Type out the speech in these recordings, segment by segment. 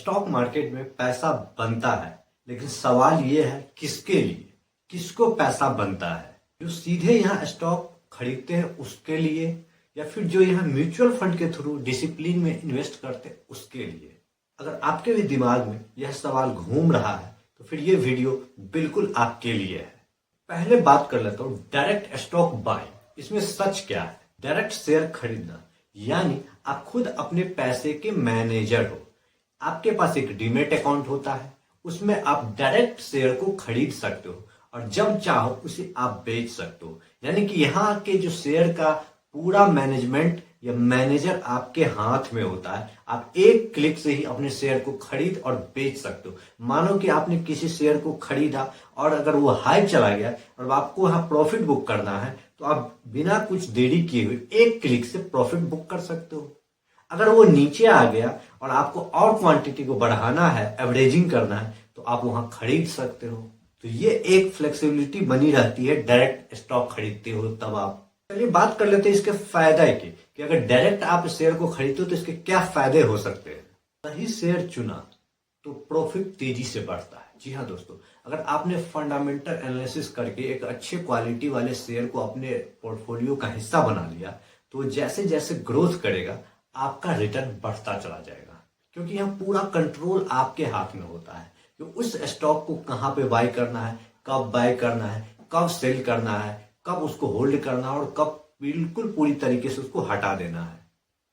Stock market में पैसा बनता है, लेकिन सवाल ये है किसके लिए, किसको पैसा बनता है। जो सीधे यहाँ स्टॉक खरीदते हैं उसके लिए, या फिर जो यहाँ म्यूचुअल फंड के थ्रू डिसिप्लिन में इन्वेस्ट करते हैं उसके लिए। अगर आपके भी दिमाग में यह सवाल घूम रहा है तो फिर ये वीडियो बिल्कुल आपके लिए है। पहले बात कर लेता हूँ डायरेक्ट स्टॉक बाइंग। इसमें सच क्या है? डायरेक्ट शेयर खरीदना यानी आप खुद अपने पैसे के मैनेजर हो। आपके पास एक डीमेट अकाउंट होता है, उसमें आप डायरेक्ट शेयर को खरीद सकते हो और जब चाहो उसे आप बेच सकते हो। यानी कि यहाँ के जो शेयर का पूरा मैनेजमेंट या मैनेजर आपके हाथ में होता है। आप एक क्लिक से ही अपने शेयर को खरीद और बेच सकते हो। मानो कि आपने किसी शेयर को खरीदा और अगर वो हाई चला गया और आपको वहां प्रॉफिट बुक करना है तो आप बिना कुछ देरी किए हुए एक क्लिक से प्रॉफिट बुक कर सकते हो। अगर वो नीचे आ गया और आपको और क्वांटिटी को बढ़ाना है, एवरेजिंग करना है, तो आप वहां खरीद सकते हो। तो ये एक फ्लेक्सिबिलिटी बनी रहती है डायरेक्ट स्टॉक खरीदते हो तब आप। चलिए बात कर लेते हैं इसके फायदे की, कि अगर डायरेक्ट आप शेयर को खरीदते हो तो इसके क्या फायदे हो सकते हैं। सही शेयर चुना तो प्रॉफिट तेजी से बढ़ता है। जी हाँ दोस्तों, अगर आपने फंडामेंटल एनालिसिस करके एक अच्छे क्वालिटी वाले शेयर को अपने पोर्टफोलियो का हिस्सा बना लिया तो जैसे जैसे ग्रोथ करेगा आपका रिटर्न बढ़ता चला जाएगा, क्योंकि यहाँ पूरा कंट्रोल आपके हाथ में होता है कि उस स्टॉक को कहाँ पे बाय करना है, कब बाय करना है, कब सेल करना है, कब उसको होल्ड करना है और कब बिल्कुल पूरी तरीके से उसको हटा देना है।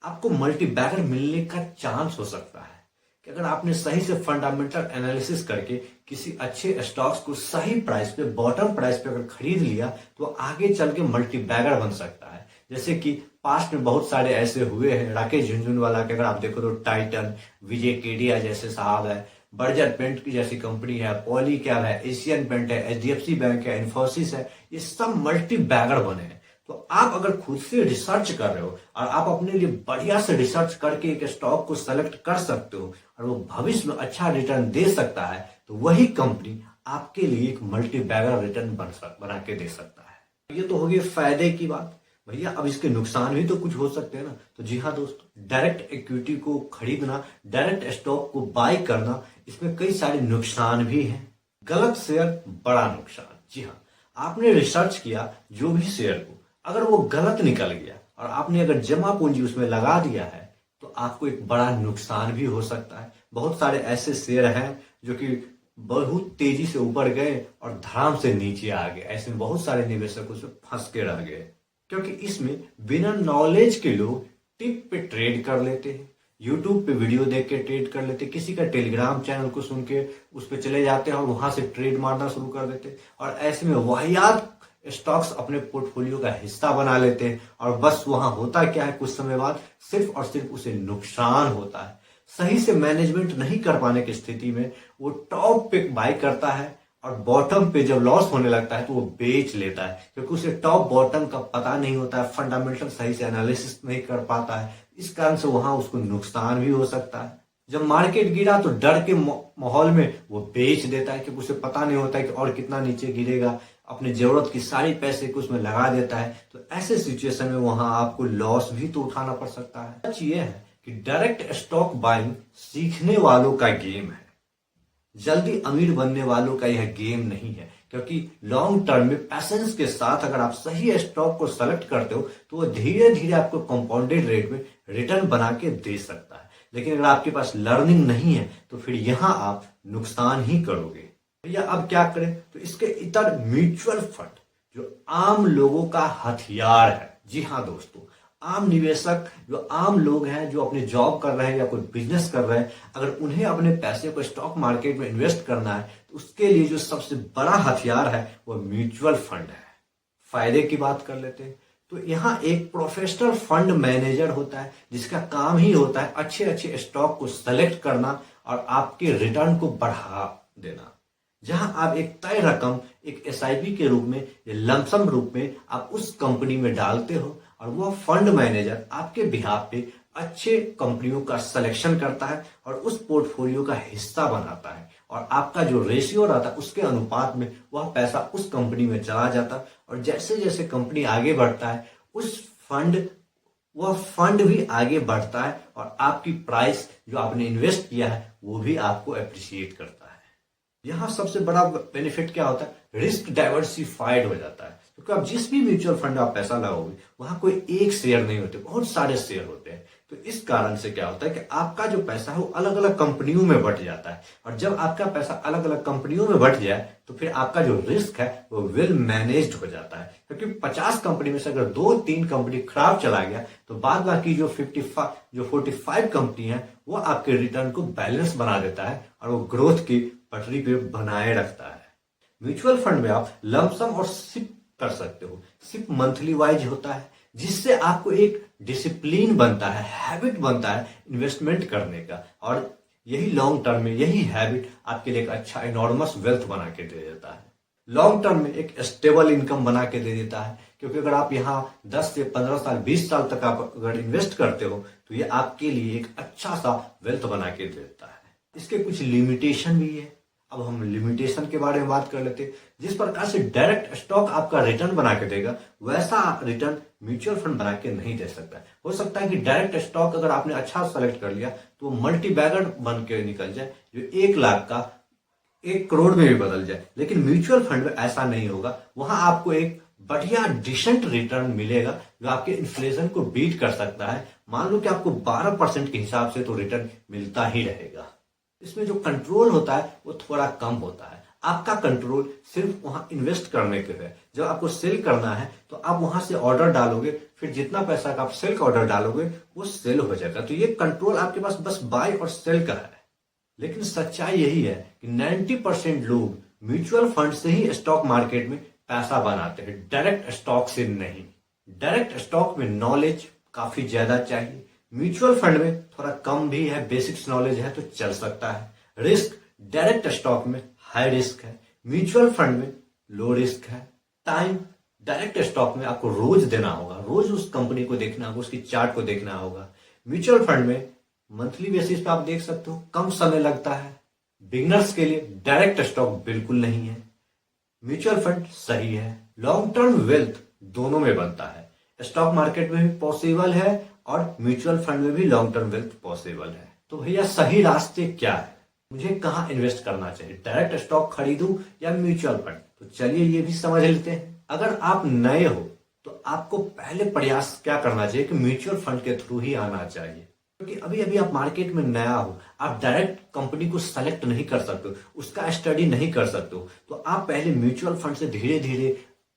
आपको मल्टी बैगर मिलने का चांस हो सकता है कि अगर आपने सही से फंडामेंटल एनालिसिस करके किसी अच्छे स्टॉक्स को सही प्राइस पे, बॉटम प्राइस पे अगर खरीद लिया तो आगे चल के मल्टी बैगर बन सकता है। जैसे कि पास्ट में बहुत सारे ऐसे हुए हैं। राकेश झुनझुनवाला के अगर आप देखो तो टाइटन, विजय केडिया जैसे साहब है, बर्जर पेंट की जैसी कंपनी है, पॉली कैब है, एशियन पेंट है, एचडीएफसी बैंक है, इन्फोसिस है, ये सब मल्टी बैगर बने हैं। तो आप अगर खुद से रिसर्च कर रहे हो और आप अपने लिए बढ़िया से रिसर्च करके एक स्टॉक को सेलेक्ट कर सकते हो और वो भविष्य में अच्छा रिटर्न दे सकता है, तो वही कंपनी आपके लिए एक मल्टी बैगर रिटर्न बना के दे सकता है। ये तो हो गई फायदे की बात। भैया अब इसके नुकसान भी तो कुछ हो सकते हैं ना। तो जी हाँ दोस्तों, डायरेक्ट इक्विटी को खरीदना, डायरेक्ट स्टॉक को बाय करना, इसमें कई सारे नुकसान भी हैं। गलत शेयर बड़ा नुकसान। जी हाँ, आपने रिसर्च किया जो भी शेयर को, अगर वो गलत निकल गया और आपने अगर जमा पूंजी उसमें लगा दिया है तो आपको एक बड़ा नुकसान भी हो सकता है। बहुत सारे ऐसे शेयर हैं जो कि बहुत तेजी से ऊपर गए और धड़ाम से नीचे आ गए। ऐसे में बहुत सारे निवेशक उसमें फंस के रह गए, क्योंकि इसमें बिना नॉलेज के लोग टिप पे ट्रेड कर लेते हैं, यूट्यूब पे वीडियो देख के ट्रेड कर लेते, किसी का टेलीग्राम चैनल को सुन के उस पर चले जाते हैं और वहां से ट्रेड मारना शुरू कर देते और ऐसे में वाहियात स्टॉक्स अपने पोर्टफोलियो का हिस्सा बना लेते हैं। और बस वहां होता क्या है, कुछ समय बाद सिर्फ और सिर्फ उसे नुकसान होता है। सही से मैनेजमेंट नहीं कर पाने की स्थिति में वो टॉप पे बाय करता है और बॉटम पे जब लॉस होने लगता है तो वो बेच लेता है, क्योंकि उसे टॉप बॉटम का पता नहीं होता है, फंडामेंटल सही से एनालिसिस नहीं कर पाता है। इस कारण से वहां उसको नुकसान भी हो सकता है। जब मार्केट गिरा तो डर के माहौल में वो बेच देता है, क्योंकि उसे पता नहीं होता है कि और कितना नीचे गिरेगा। अपनी जरूरत की सारी पैसे को उसमें लगा देता है। तो ऐसे सिचुएशन में वहां आपको लॉस भी तो उठाना पड़ सकता है। सच ये है कि डायरेक्ट स्टॉक बाइंग सीखने वालों का गेम है, जल्दी अमीर बनने वालों का यह गेम नहीं है। क्योंकि लॉन्ग टर्म में पैसेंस के साथ अगर आप सही स्टॉक को सेलेक्ट करते हो तो वो धीरे धीरे आपको कंपाउंडेड रेट में रिटर्न बना के दे सकता है। लेकिन अगर आपके पास लर्निंग नहीं है तो फिर यहां आप नुकसान ही करोगे। भैया अब क्या करें? तो इसके इतर म्यूचुअल फंड जो आम लोगों का हथियार है। जी हाँ दोस्तों, आम निवेशक जो आम लोग हैं, जो अपने जॉब कर रहे हैं या कोई बिजनेस कर रहे हैं, अगर उन्हें अपने पैसे को स्टॉक मार्केट में इन्वेस्ट करना है तो उसके लिए जो सबसे बड़ा हथियार है वो म्यूचुअल फंड है। फायदे की बात कर लेते हैं। तो यहाँ एक प्रोफेशनल फंड मैनेजर होता है जिसका काम ही होता है अच्छे अच्छे स्टॉक को सेलेक्ट करना और आपके रिटर्न को बढ़ा देना। जहां आप एक तय रकम एक एसआईपी के रूप में या लमसम रूप में आप उस कंपनी में डालते हो और वह फंड मैनेजर आपके बिहाफ पे अच्छे कंपनियों का सिलेक्शन करता है और उस पोर्टफोलियो का हिस्सा बनाता है और आपका जो रेशियो रहता है उसके अनुपात में वह पैसा उस कंपनी में चला जाता है। और जैसे जैसे कंपनी आगे बढ़ता है वह फंड भी आगे बढ़ता है और आपकी प्राइस जो आपने इन्वेस्ट किया है वो भी आपको अप्रिशिएट करता है। यहाँ सबसे बड़ा बेनिफिट क्या होता है, रिस्क डाइवर्सिफाइड हो जाता है, क्योंकि आप जिस भी म्यूचुअल फंड आप पैसा लगाओगे वहां कोई एक शेयर नहीं होते, बहुत सारे शेयर होते हैं। तो इस कारण से क्या होता है कि आपका जो पैसा है वो अलग अलग कंपनियों में बंट जाता है, और जब आपका पैसा अलग अलग कंपनियों में बंट जाए तो फिर आपका जो रिस्क है वो वेल मैनेज्ड हो जाता है। क्योंकि 50 कंपनी में से अगर 2-3 कंपनी खराब चला गया तो बाद बाकी जो 45 कंपनी है वो आपके रिटर्न को बैलेंस बना देता है और वो ग्रोथ की पटरी पे बनाए रखता है। म्यूचुअल फंड में आप लमसम और सिप कर सकते हो। सिप मंथली वाइज होता है, जिससे आपको एक डिसिप्लिन बनता है, हैबिट बनता है इन्वेस्टमेंट करने का, और यही लॉन्ग टर्म में यही हैबिट आपके लिए एक अच्छा इनॉर्मस वेल्थ बना के दे देता है। लॉन्ग टर्म में एक स्टेबल इनकम बना के दे देता है, क्योंकि अगर आप यहाँ 10 से 15 साल 20 साल तक आप अगर इन्वेस्ट करते हो तो ये आपके लिए एक अच्छा सा वेल्थ बना के देता है। इसके कुछ लिमिटेशन भी है। अब हम लिमिटेशन के बारे में बात कर लेते हैं। जिस प्रकार से डायरेक्ट स्टॉक आपका रिटर्न बना के देगा, वैसा रिटर्न म्यूचुअल फंड बना के नहीं दे सकता। हो सकता है कि डायरेक्ट स्टॉक अगर आपने अच्छा सेलेक्ट कर लिया तो मल्टी बैगर बन के निकल जाए, जो 1 लाख का 1 करोड़ में भी बदल जाए। लेकिन म्यूचुअल फंड में ऐसा नहीं होगा। वहां आपको एक बढ़िया डिसेंट रिटर्न मिलेगा जो आपके इन्फ्लेशन को बीट कर सकता है। मान लो कि आपको 12% के हिसाब से तो रिटर्न मिलता ही रहेगा। इसमें जो कंट्रोल होता है वो थोड़ा कम होता है। आपका कंट्रोल सिर्फ वहां इन्वेस्ट करने के है। जब आपको सेल करना है तो आप वहां से ऑर्डर डालोगे, फिर जितना पैसा का आप सेल का ऑर्डर डालोगे वो सेल हो जाएगा। तो ये कंट्रोल आपके पास बस बाय और सेल का है। लेकिन सच्चाई यही है कि 90% लोग म्यूचुअल फंड से ही स्टॉक मार्केट में पैसा बनाते हैं, डायरेक्ट स्टॉक से नहीं। डायरेक्ट स्टॉक में नॉलेज काफी ज्यादा चाहिए, म्यूचुअल फंड में थोड़ा कम भी है, बेसिक्स नॉलेज है तो चल सकता है। रिस्क डायरेक्ट स्टॉक में हाई रिस्क है, म्यूचुअल फंड में लो रिस्क है। टाइम डायरेक्ट स्टॉक में आपको रोज देना होगा, रोज उस कंपनी को देखना होगा, उसकी चार्ट को देखना होगा। म्यूचुअल फंड में मंथली बेसिस पे आप देख सकते हो, कम समय लगता है। बिगनर्स के लिए डायरेक्ट स्टॉक बिल्कुल नहीं है, म्यूचुअल फंड सही है। लॉन्ग टर्म वेल्थ दोनों में बनता है, स्टॉक मार्केट में भी पॉसिबल है और म्यूचुअल फंड में भी लॉन्ग टर्म वेल्थ पॉसिबल है। तो भैया सही रास्ते क्या है, मुझे कहाँ इन्वेस्ट करना चाहिए, डायरेक्ट स्टॉक खरीदूं या म्यूचुअल फंड? तो चलिए ये भी समझ लेते हैं। अगर आप नए हो तो आपको पहले प्रयास क्या करना चाहिए कि म्यूचुअल फंड के थ्रू ही आना चाहिए, क्योंकि अभी अभी आप मार्केट में नया हो, आप डायरेक्ट कंपनी को सेलेक्ट नहीं कर सकते हो, उसका स्टडी नहीं कर सकते हो। तो आप पहले म्यूचुअल फंड से धीरे धीरे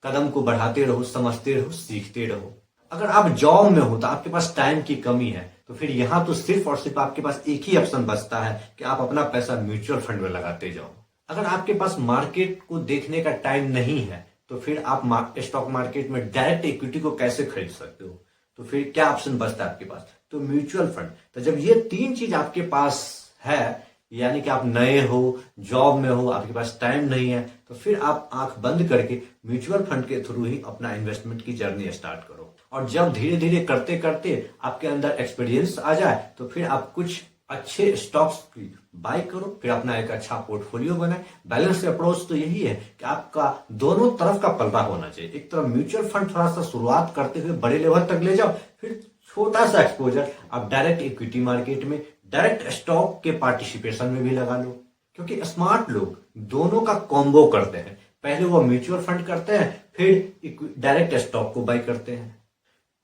कदम को बढ़ाते रहो, समझते रहो, सीखते रहो। अगर आप जॉब में हो तो आपके पास टाइम की कमी है, तो फिर यहां तो सिर्फ और सिर्फ आपके पास एक ही ऑप्शन बचता है कि आप अपना पैसा म्यूचुअल फंड में लगाते जाओ। अगर आपके पास मार्केट को देखने का टाइम नहीं है तो फिर आप स्टॉक मार्केट में डायरेक्ट इक्विटी को कैसे खरीद सकते हो? तो फिर क्या ऑप्शन बचता है आपके पास? तो म्यूचुअल फंड। तो जब ये 3 चीज आपके पास है, यानी कि आप नए हो, जॉब में हो, आपके पास टाइम नहीं है, तो फिर आप आंख बंद करके म्यूचुअल फंड के थ्रू ही अपना इन्वेस्टमेंट की जर्नी स्टार्ट करो। और जब धीरे धीरे करते करते आपके अंदर एक्सपीरियंस आ जाए तो फिर आप कुछ अच्छे स्टॉक्स की बाय करो, फिर अपना एक अच्छा पोर्टफोलियो बनाए। बैलेंस अप्रोच तो यही है कि आपका दोनों तरफ का पलड़ा होना चाहिए। एक तरफ म्यूचुअल फंड थोड़ा सा शुरुआत करते हुए बड़े लेवल तक ले जाओ, फिर छोटा सा एक्सपोजर आप डायरेक्ट इक्विटी मार्केट में, डायरेक्ट स्टॉक के पार्टिसिपेशन में भी लगा लो। क्योंकि स्मार्ट लोग दोनों का कॉम्बो करते हैं, पहले वो म्यूचुअल फंड करते हैं, फिर डायरेक्ट स्टॉक को बाय करते हैं।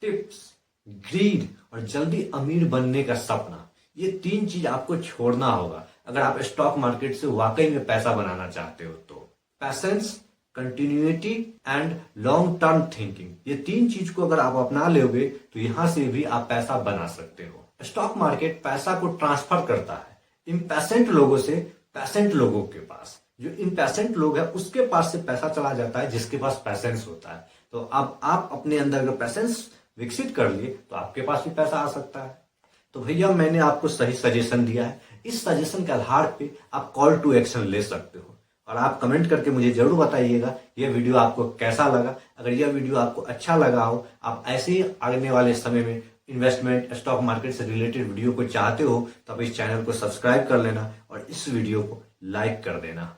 टिप्स, ग्रीड और जल्दी अमीर बनने का सपना, ये 3 चीज आपको छोड़ना होगा अगर आप स्टॉक मार्केट से वाकई में पैसा बनाना चाहते हो। तो patience, continuity and long term thinking, ये 3 चीज को अगर आप अपना लोगे तो यहां से भी आप पैसा बना सकते हो। स्टॉक मार्केट पैसा को ट्रांसफर करता है इम्पैसेंट लोगों से पैसेंट लोगों के पास। जो इम्पैसेंट लोग है उसके पास से पैसा चला जाता है जिसके पास पैसेंस होता है। तो अब आप अपने अंदर अगर पैसेंस विकसित कर लिए तो आपके पास भी पैसा आ सकता है। तो भैया मैंने आपको सही सजेशन दिया है, इस सजेशन के आधार पे आप कॉल टू एक्शन ले सकते हो। और आप कमेंट करके मुझे जरूर बताइएगा ये वीडियो आपको कैसा लगा। अगर यह वीडियो आपको अच्छा लगा हो, आप ऐसे ही आने वाले समय में इन्वेस्टमेंट, स्टॉक मार्केट से रिलेटेड वीडियो को चाहते हो, तो आप इस चैनल को सब्सक्राइब कर लेना और इस वीडियो को लाइक कर देना।